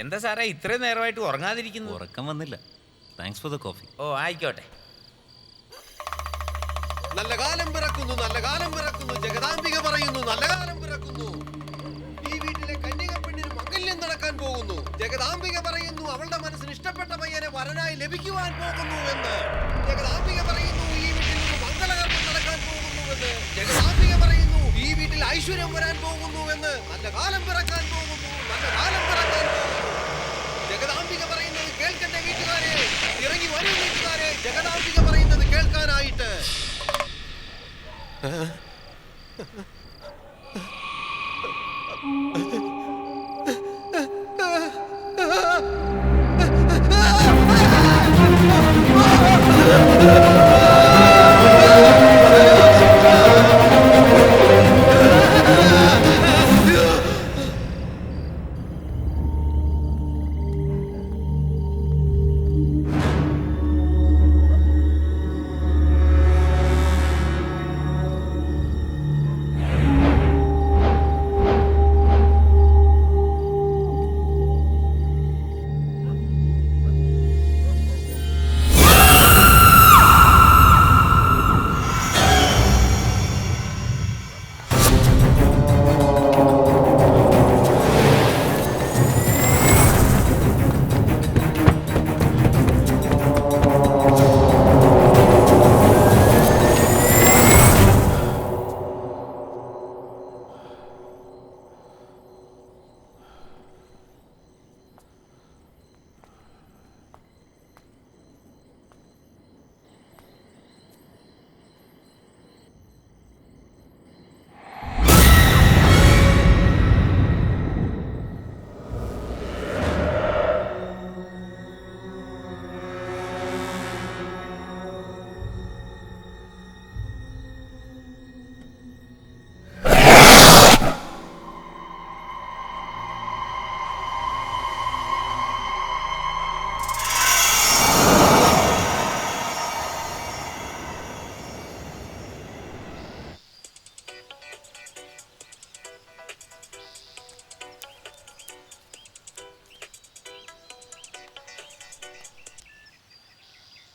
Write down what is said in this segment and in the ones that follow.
എന്താ സാറേ ഇത്രയും നേരമായിട്ട് ഉറങ്ങാതിരിക്കുന്നു? ഉറക്കം വന്നില്ല. Thanks for the coffee. ഓ ആയിക്കോട്ടെ. നല്ല കാലം പിറക്കുന്നു, നല്ല കാലം പിറക്കുന്നു, ജഗദാംബിക പറയുന്നു നല്ല കാലം പിറക്കുന്നു. ഈ വീട്ടിലെ കന്യക പെണ്ണിന് മംഗല്യം നടക്കാൻ പോകുന്നു. ജഗദാംബിക പറയുന്നു അവളുടെ മനസ്സിന് ഇഷ്ടപ്പെട്ട പയ്യനെ വരനായി ലഭിക്കുവാൻ പോകുന്നു എന്ന്. ജഗദാംബിക പറയുന്നു ഈ വീട്ടിൽ നിന്ന് മംഗളകർമ്മം നടക്കാൻ പോകുന്നുവെന്ന്. ജഗദാംബിക പറയുന്നു ഈ വീട്ടിൽ ഐശ്വര്യം വരാൻ പോകുന്നുവെന്ന്. നല്ല കാലം പിറക്കാൻ പോകുന്നു, നല്ല കാലം പിറക്കാൻ പോകുന്നു. ജഗദാംബിക പറയുന്നത് കേൾക്കട്ടെ വീട്ടുകാരെ, ഇറങ്ങി വരും വീട്ടുകാരെ, ജഗദാംബിക പറയുന്നത് കേൾക്കാനായിട്ട്.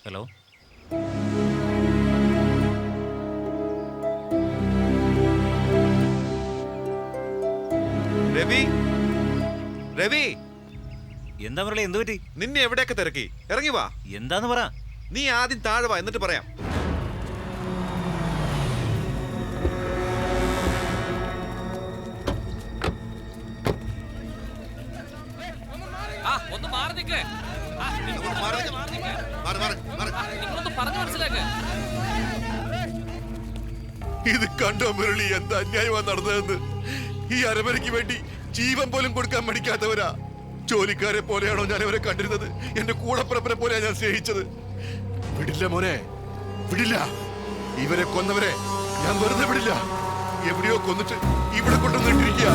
ഹലോ, രവി, രവി, എന്താ മുരളി? എന്ത് പറ്റി? നിന്നെ എവിടെയൊക്കെ തിരക്കി? ഇറങ്ങി വാ. എന്താന്ന് പറ. നീ ആദ്യം താഴെ വാ, എന്നിട്ട് പറയാം. ഇത് കണ്ടോ മുരളി, എന്താ അന്യായമാ നടന്നതെന്ന്? ഈ അരമനയ്ക്ക് വേണ്ടി ജീവൻ പോലും കൊടുക്കാൻ മടിക്കാത്തവരാ. ജോലിക്കാരെ പോലെയാണോ ഞാൻ അവരെ കണ്ടിരുന്നത്? എന്റെ കൂടപ്പിറപ്പിനെ പോലെയാ ഞാൻ സ്നേഹിച്ചത്. വിടില്ല മോനെ, വിടില്ല. ഇവരെ കൊന്നവരെ ഞാൻ വെറുതെ വിടില്ല. എവിടെയോ കൊന്നിട്ട് ഇവിടെ കൊണ്ടുവന്നിട്ടിരിക്കുക.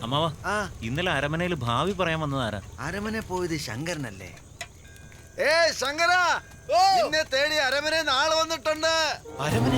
അമ്മാവാ, ഇന്നലെ അരമനയിൽ ഭാവി പറയാൻ വന്നതാരാ? അരമന പോയത് ശങ്കരനല്ലേ? ശങ്കര, നിന്നെ തേടി അരമന നാളെ വന്നിട്ടുണ്ട്. അരമന?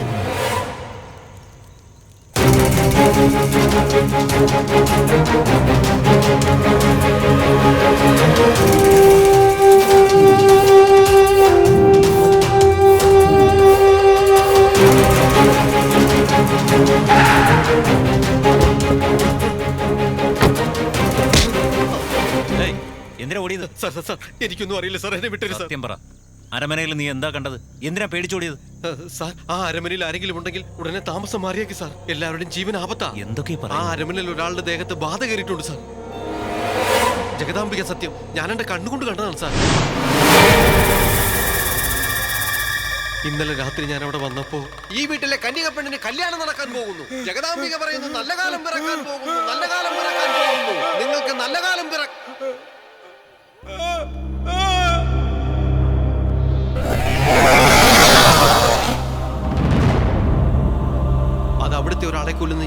എന്തിനാ ഓടിയത്? സാർ, എനിക്കൊന്നും അറിയില്ല സാർ, എന്നെ വിട്ടേര് സാർ. സത്യം പറ, അരമനയിൽ നീ എന്താ കണ്ടത്? എന്തിനാ പേടിച്ചോടിയത്? സാർ, ആ അരമനയിൽ ആരെങ്കിലും ഉണ്ടെങ്കിൽ ഉടനെ താമസം മാറിയേക്ക് സാർ. എല്ലാവരുടെയും ജീവൻ ആപത്താ. എന്തൊക്കെയാ ആ പറയുന്നത്? അരമനയിൽ ഒരാളുടെ ദേഹത്ത് ബാധ കയറിയിട്ടുണ്ട് സാർ. ജഗദാംബിക സത്യം, ഞാൻ എന്റെ കണ്ണുകൊണ്ട് കണ്ടതാണ് സാർ. ഇന്നലെ രാത്രി ഞാൻ അവിടെ വന്നപ്പോ ഈ വീട്ടിലെ കന്യക പെണ്ണിന് കല്യാണം നടക്കാൻ പോകുന്നു. ജഗദാംബിക പറയുന്നു നല്ല കാലം പിറക്കാൻ പോകുന്നു, നല്ല കാലം പിറക്കാൻ പോകുന്നു. നിങ്ങൾക്ക് നല്ല കാലം പിറ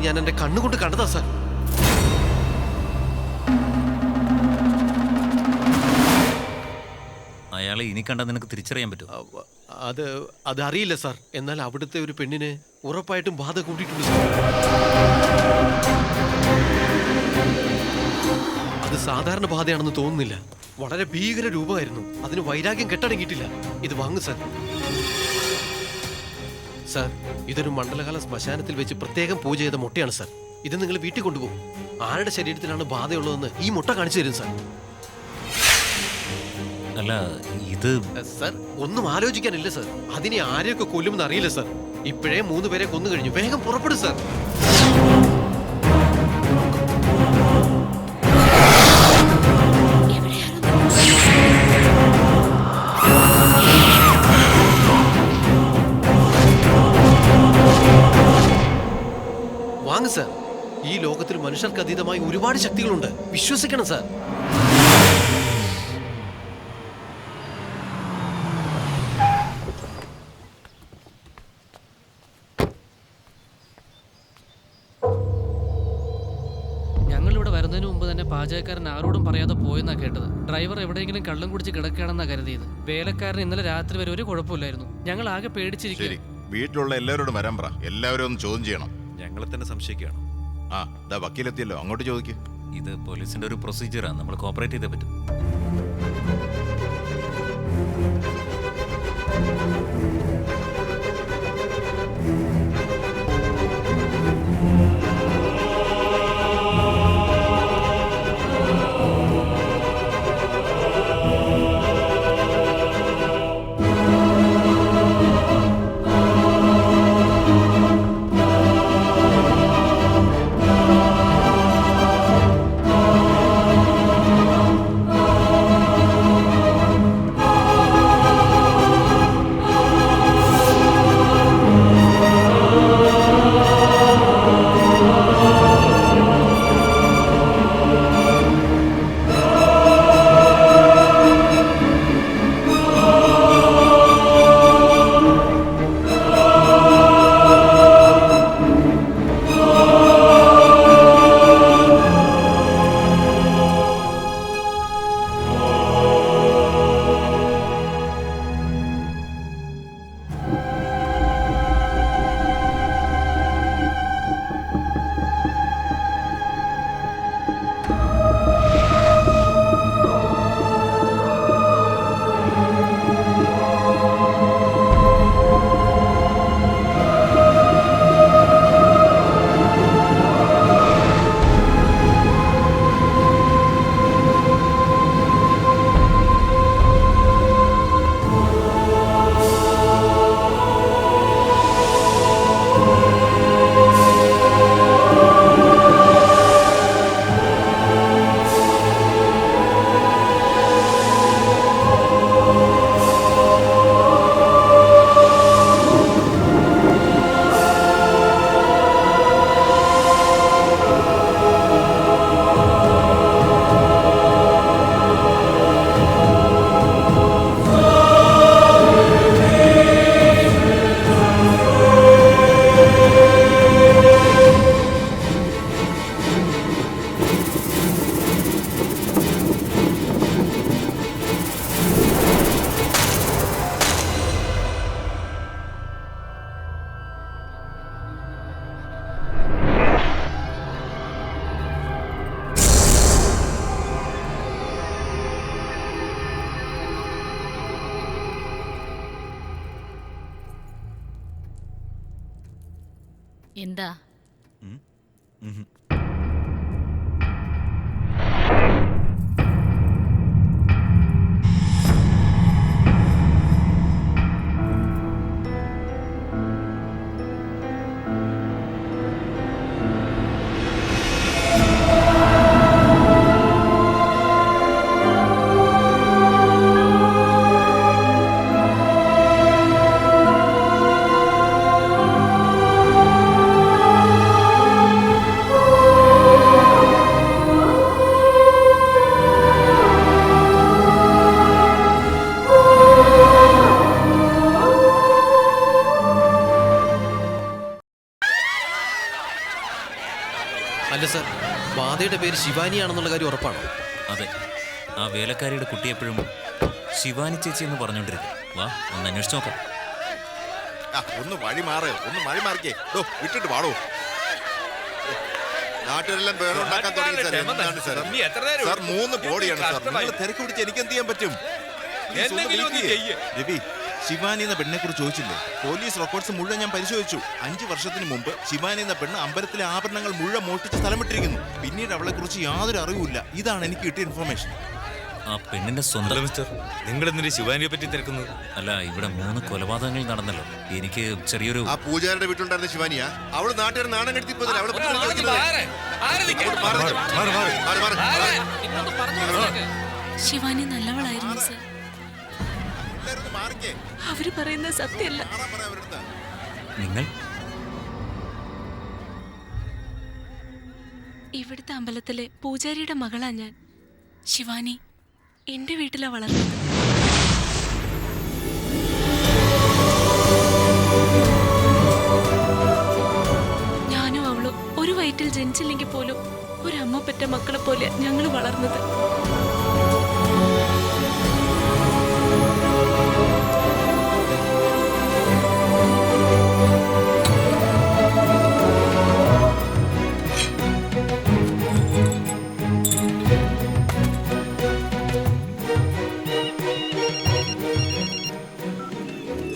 ചെയ്യുന്നത് ഞാൻ എന്റെ കണ്ണുകൊണ്ട് കണ്ടതാ സാർ. അയാളെ ഇനി കണ്ടാൽ നിനക്ക് തിരിച്ചറിയാൻ പറ്റും? അത് അറിയില്ല സാർ. എന്നാൽ അവിടുത്തെ ഒരു പെണ്ണിന് ഉറപ്പായിട്ടും ബാധ കൂട്ടിയിട്ടുണ്ട് സാർ. അത് സാധാരണ ബാധയാണെന്ന് തോന്നുന്നില്ല. വളരെ ഭീകര രൂപമായിരുന്നു. അതിന് വൈരാഗ്യം കെട്ടടങ്ങിയിട്ടില്ല. ഇത് വാങ്ങു സാർ. സാർ, ഇതൊരു മണ്ഡലകാല ശ്മശാനത്തിൽ വെച്ച് പ്രത്യേകം പൂജ ചെയ്ത മുട്ടയാണ് സാർ. ഇത് നിങ്ങൾ വീട്ടിൽ കൊണ്ടുപോകും. ആരുടെ ശരീരത്തിലാണ് ബാധയുള്ളതെന്ന് ഈ മുട്ട കാണിച്ചു തരും സാർ. അല്ല, ഇത് സാർ ഒന്നും ആലോചിക്കാനില്ല സാർ. അതിനെ ആരെയൊക്കെ കൊല്ലുമെന്ന് അറിയില്ല സാർ. ഇപ്പോഴേ 3 പേരെ കൊന്നു കഴിഞ്ഞു. വേഗം പുറപ്പെടും സാർ. വാങ്ങ് സാർ. ഈ ലോകത്തിൽ മനുഷ്യർക്ക് അതീതമായി ഒരുപാട് ശക്തികളുണ്ട്. വിശ്വസിക്കണം സാർ. ഞങ്ങളിവിടെ വരുന്നതിന് മുമ്പ് തന്നെ പാചകക്കാരൻ ആരോടും പറയാതെ പോയെന്നാ കേട്ടത്. ഡ്രൈവർ എവിടെയെങ്കിലും കള്ളം കുടിച്ച് കിടക്കുകയാണെന്നാ കരുതിയത്. വേലക്കാരൻ ഇന്നലെ രാത്രി വരെ ഒരു കുഴപ്പമില്ലായിരുന്നു. ഞങ്ങൾ ആകെ പേടിച്ചിരിക്കും. വീട്ടിലുള്ള എല്ലാവരോടും വരാൻ പറ. എല്ലാവരും ഒന്ന് ചോദ്യം ചെയ്യണം. ഞങ്ങളെ തന്നെ സംശയിക്കുകയാണ്. വക്കീലെത്തിയല്ലോ, അങ്ങോട്ട് ചോദിക്കും. ഇത് പോലീസിന്റെ ഒരു പ്രൊസീജിയറാണ്. നമ്മൾ കോപ്പറേറ്റ് ചെയ്തേ പറ്റും. എന്താ? രാധയുടെ പേര് ശിവാനിയാണെന്നുള്ള കാര്യം ഉറപ്പാണോ? അതെ, ആ വേലക്കാരിയുടെ കുട്ടി എപ്പോഴും ശിവാനി ചേച്ചി എന്ന് പറഞ്ഞോണ്ടിരിക്കും. വാ, ഒന്ന് അന്വേഷിച്ച് നോക്കാം. ഒന്ന് വഴി മാറ്, ഒന്ന് വഴി മാറിക്കേ. വിട്ടിട്ട് പാടോ. നാട്ടുകാരെല്ലാം ബഹളം ഉണ്ടാക്കാൻ തുടങ്ങി സാർ. എന്താണ് സാർ? നീ എത്ര നേരം സാർ 3 ബോഡിയാണ് സാർ. കഷ്ടമായി. നിങ്ങൾ തിരക്ക് പിടിച്ച് എനിക്ക് എന്ത് ചെയ്യാൻ പറ്റും? Please, ഒന്ന് എന്തെങ്കിലും wait ഒന്ന് ചെയ്യ്. ചെയ്യ്. രവി, ശിവാനി എന്ന പെണ്ണിനെ കുറിച്ച് ചോദിച്ചില്ലേ? പോലീസ് റെക്കോർഡ്സ് മുഴുവൻ ഞാൻ പരിശോധിച്ചു. 5 വർഷത്തിന് മുമ്പ് ശിവാനി എന്ന പെണ്ണ് അമ്പലത്തിലെ ആഭരണങ്ങൾ മുഴുവൻ മോഷ്ടിച്ച് സ്ഥലമിട്ടിരിക്കുന്നു. പിന്നീട് അവളെ കുറിച്ച് യാതൊരു അറിവുമില്ല. ഇതാണ് എനിക്ക് കിട്ടിയ ഇൻഫർമേഷൻ. ആ പെണ്ണിന്റെ സ്വന്തം. മിസ്റ്റർ, നിങ്ങൾ എന്തിനാ ശിവാനിയെ പറ്റി തിരക്കുന്നത്? അല്ല, ഇവിടെ 3 കൊലപാതകങ്ങൾ നടന്നല്ലോ. എനിക്ക് ചെറിയൊരു ആ പൂജാരുടെ വീട്ടിലുണ്ടായിരുന്ന ശിവാനിയാ. അവള് നാട്ടുകാർ നാണം കെടുത്തി പോയതല്ലേ? അവളെ പറ്റി ചോദിക്കുന്നത്. നിങ്ങളൊന്ന് പറഞ്ഞു മനസ്സിലാക്ക്. ശിവാനി നല്ലവളായിരുന്നു സർ. എല്ലാവരും ഒന്ന് മാറിക്കേ. അവര് പറയുന്നത് സത്യമല്ല. മാറാൻ പറ അവരുടെ. നിങ്ങൾ ഇവിടുത്തെ അമ്പലത്തിലെ പൂജാരിയുടെ മകളാ ഞാൻ. ശിവാനി എന്റെ വീട്ടിലാ വളർന്നത്. ഞാനും അവളും ഒരു വയറ്റിൽ ജനിച്ചില്ലെങ്കിൽ പോലും ഒരമ്മ പെറ്റ മക്കളെ പോലെ ഞങ്ങൾ വളർന്നത്.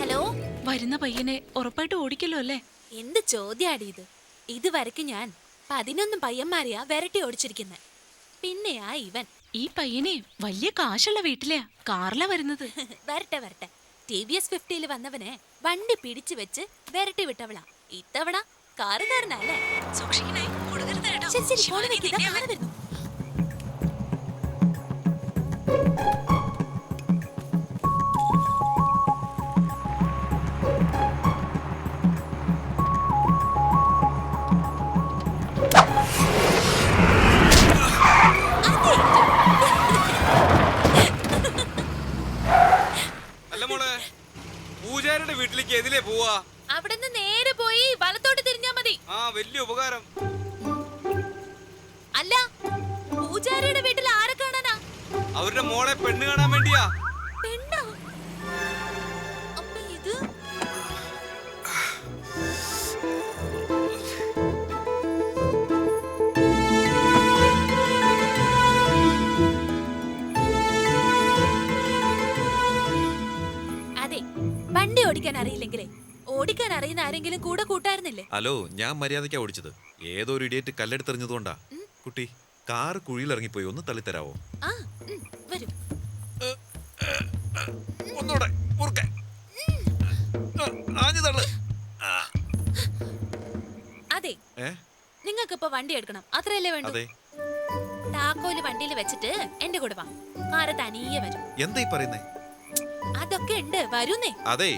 ഹലോ, വരുന്ന പയ്യനെ ഉറപ്പായിട്ട് ഓടിക്കല്ലോ അല്ലേ? എന്ത് ചോദ്യാടി ഇത്? ഇതുവരെയ്ക്ക് ഞാൻ 11 പയ്യന്മാരെയാ വിരട്ടി ഓടിച്ചിരിക്കുന്നെ. പിന്നെയാ ഇവൻ. ഈ പയ്യനെ വലിയ കാശുള്ള വീട്ടിലെയാ കാറിലാ വരുന്നത്. വരട്ടെ വരട്ടെ. TVS 50 വന്നവനെ വണ്ടി പിടിച്ചു വെച്ച് വിരട്ടി വിട്ടവളാ. ഇത്തവണ കാറുകാരനല്ലേ? സൂക്ഷിക്കണേ, കൊടുക്കരുത് കേട്ടോ. ശരി ശരി, ഫോൺ ശിവാനി വെക്ക്, ഇതാ നിന്നെ കാറ് വരുന്നു. അല്ല മോളെ, പൂജാരിയുടെ വീട്ടിലേക്ക് എതിലേ പോവാ? അവിടുന്ന് നേരെ പോയി വലത്തോട്ട് തിരിഞ്ഞാ മതി. ആ, വലിയ ഉപകാരം. അല്ല, പൂജാരിയുടെ വീട്ടിൽ ആരെ കാണാനാ? അവരുടെ മോളെ പെണ്ണ് കാണാൻ വേണ്ടിയാ. പെണ്ണോ? അപ്പൊ ഇത് അതെ, വണ്ടി ഓടിക്കാൻ അറിയില്ലെങ്കിലേ ഓടിക്കാൻ അറിയുന്ന ആരെങ്കിലും കൂടെ കൂട്ടായിരുന്നില്ലേ? ഹലോ, ഞാൻ മര്യാദയ്ക്കാ ഓടിച്ചത്. ഏതോ ഒരു ഇടിയേറ്റ് കല്ലെടുത്തെറിഞ്ഞതുകൊണ്ടാ. കുട്ടി, കാറ് കുഴിയിൽ ഇറങ്ങിപ്പോയി. ഒന്ന് തള്ളിത്തരാവോ? ആ, വരൂ. ഒന്നൂടെ മുറുക്കെ. ആഞ്ഞു തള്ളു. അതെ, ഏ? നിങ്ങൾക്കിപ്പോ വണ്ടി എടുക്കണം, അത്രയല്ലേ വേണ്ടു? അതെ. താക്കോല് വണ്ടിയിൽ വെച്ചിട്ട് എന്റെ കൂടെ വാ. കാറ് തനിയെ വരും. എന്താ ഈ പറയുന്നേ? അതൊക്കെ ഉണ്ട്, വരുന്നേ. അതെ,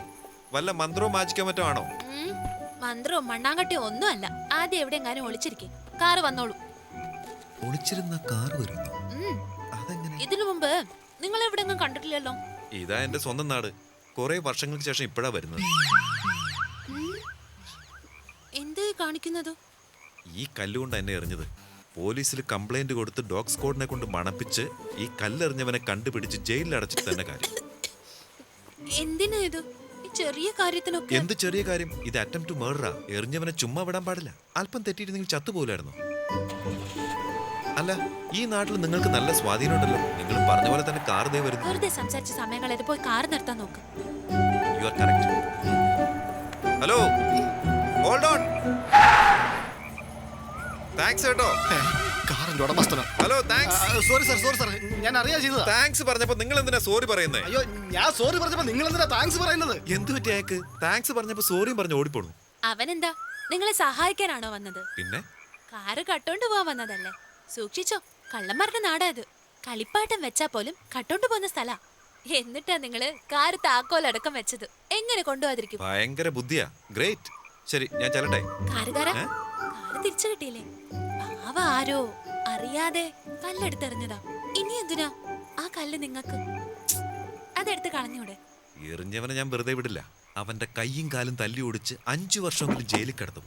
വല്ല മന്ത്രവും മാജിക്കാൻ മറ്റോ ആണോ? മന്ത്രവും മണ്ണാങ്കട്ടിയോ ഒന്നും അല്ല. ആദ്യം എവിടെയെങ്ങാനും ഒളിച്ചിരിക്കെ, കാറ് വന്നോളൂ. ഒളിച്ചിരുന്ന കാറ് വരുന്നു. ഉം. അതെങ്ങനെ? ഇതിനു മുമ്പ് നിങ്ങൾ എവിടെങ്ങും കണ്ടിട്ടില്ലല്ലോ. ഇതാ എന്റെ സ്വന്തം നാട്. കുറെ വർഷങ്ങൾക്ക് ശേഷം ഇപ്പോഴാ വരുന്നത്. എന്ത് കാണിക്കുന്നത്? ഈ കല്ലുകൊണ്ട് എന്നെ എറിഞ്ഞത്. പോലീസിൽ കംപ്ലൈന്റ് കൊടുത്ത് ഡോഗ് സ്ക്വാഡിനെ കൊണ്ട് മണപ്പിച്ച് ഈ കല്ലെറിഞ്ഞവനെ കണ്ടുപിടിച്ച് ജയിലിൽ അടച്ചിട്ട് തന്നെ കാര്യം. എന്തിനാ ഇത്? ഈ ചെറിയ കാര്യത്തിനൊക്കെ എന്ത് ചെറിയ കാര്യം? ഇത് അറ്റംപ്റ്റ് ടു മർഡറാ. എറിഞ്ഞവനെ ചുമ്മാ വിടാൻ പാടില്ല. അല്പം തെറ്റിയിരുന്നെങ്കിൽ ചത്തുപോലായിരുന്നു. അല്ല, ഈ നാട്ടിൽ നിങ്ങൾക്ക് നല്ല സ്വാധീനമുണ്ടല്ലോ. നിങ്ങൾ പറഞ്ഞ പോലെ തന്നെ കാർ ദേ വരുന്നു. വെറുതെ സംസാരിച്ച സമയങ്ങളത് പോയി കാറ് നിർത്താൻ നോക്ക്. You are correct. Hello, hold on. Thanks കേട്ടോ. കാറിന്റെ ഉടമസ്ഥനോ? Hello, thanks. Sorry sir, sorry sir, ഞാൻ അറിയാ ചെയ്തതാ. താങ്ക്സ് പറഞ്ഞപ്പോ നിങ്ങൾ എന്തിനാ സോറി പറയുന്നേ? അയ്യോ, ഞാൻ സോറി പറഞ്ഞപ്പോ നിങ്ങൾ എന്തിനാ താങ്ക്സ് പറയുന്നത്? എന്തു പറ്റി അയക്ക്? താങ്ക്സ് പറഞ്ഞപ്പോ സോറിയും പറഞ്ഞ് ഓടിപ്പോണു. അവനെന്താ നിങ്ങളെ സഹായിക്കാനാണോ വന്നത്? പിന്നെ കാറ് കട്ടോണ്ട് പോവാൻ വന്നതല്ലേ? സൂക്ഷിച്ചോ, കള്ളന്മാരുടെ നാടാ ഇത്. കളിപ്പാട്ടം വെച്ചാ പോലും കട്ടോണ്ട് പോകുന്ന സ്ഥലാ. എന്നിട്ടാ നിങ്ങള് കാറ് താക്കോലടക്കം വെച്ചത്. എങ്ങനെ കൊണ്ടുപോകാതിരിക്കും? ഭയങ്കര ബുദ്ധിയാ. ഗ്രേറ്റ്. ശരി, ഞാൻ ചെല്ലട്ടെ. കാറുകാരാ, കാറ് തിരിച്ചു കിട്ടിയില്ലേ? പാവ ആരോ അറിയാതെ കല്ലെടുത്തെറിഞ്ഞതാ. ഇനി എന്തിനാ ആ കല്ല് നിങ്ങക്ക്? അതെടുത്ത് കളഞ്ഞൂടെ? എറിഞ്ഞവനെ ഞാൻ വെറുതെ വിടില്ല. അവന്റെ കൈയും കാലും തല്ലി ഓടിച്ച് 5 വർഷമെങ്കിലും ജയിലിൽ കിടത്തും.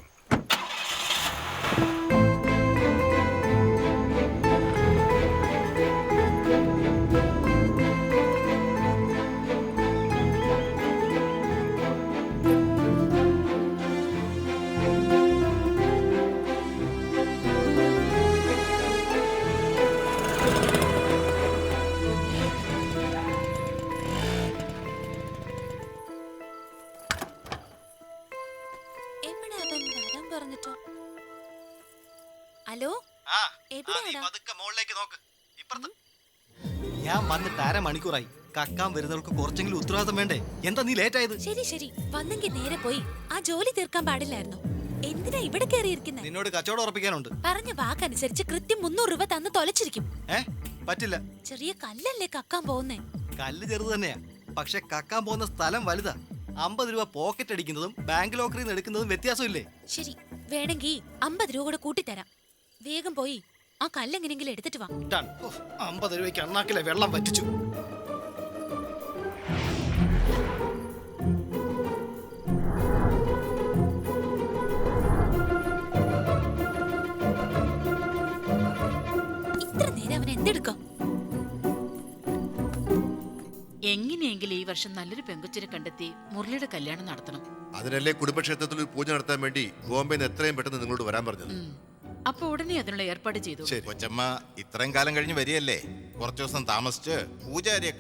ഹലോ എവിടെയാടാ? മുകളിലേക്ക് നോക്ക്. ഇപ്പുറത്ത്. ഞാൻ വന്നിട്ട് അരമണിക്കൂറായി. കക്കാൻ വരുന്നവർക്ക് കുറച്ചെങ്കിലും ഉത്തരവാദിത്തം വേണ്ടേ? എന്താ നീ ലേറ്റ് ആയത്? ശരി ശരി, വന്നെങ്കിൽ നേരെ പോയി ആ ജോലി തീർക്കാൻ പാടില്ലായിരുന്നു. എന്തിനാ ഇവിടെ കയറിയിരിക്കുന്നത്? നിന്നോട് കച്ചവടം ഉറപ്പിക്കാനുണ്ട്. പറഞ്ഞ വാക്കനുസരിച്ച് കൃത്യം 300 രൂപ തന്ന് തൊലച്ചിരിക്കും. പറ്റില്ല. ചെറിയ കല്ലല്ലേ കക്കാൻ പോകുന്നേ? കല്ല് ചെറുത് തന്നെയാ, പക്ഷെ കക്കാൻ പോകുന്ന സ്ഥലം വലുതാ. 50 രൂപ പോക്കറ്റ് അടിക്കുന്നതും ബാങ്ക് ലോക്കറിൽ നിന്ന് എടുക്കുന്നതും വ്യത്യാസമില്ലേ? ശരി, വേണമെങ്കിൽ 50 രൂപ കൂടെ കൂട്ടിത്തരാം. വേഗം പോയി ആ കല്ലെങ്ങനെങ്കിലും എടുത്തിട്ട് വാ. 50 രൂപയ്ക്ക് അണ്ണാക്കിലെ വെള്ളം വറ്റിച്ചു. ഇത്ര നേരം അവൻ എന്തെടുക്കാം? എങ്ങനെയെങ്കിലും ഈ വർഷം നല്ലൊരു പെങ്കൊച്ചിനെ കണ്ടെത്തി മുരളിയുടെ കല്യാണം നടത്തണം. അതിനല്ലേ കുടുംബക്ഷേത്രത്തിൽ ഒരു പൂജ നടത്താൻ വേണ്ടി ബോംബെന്ന് എത്രയും പെട്ടെന്ന് നിങ്ങളോട് വരാൻ പറഞ്ഞത്. അപ്പൊ ഉടനെ അതിനുള്ള ഏർപ്പാട് ചെയ്തു. കൊച്ചമ്മ ഇത്രയും കാലം കഴിഞ്ഞ് വരികയല്ലേ, കുറച്ചു ദിവസം താമസിച്ച് പൂജാരിയെ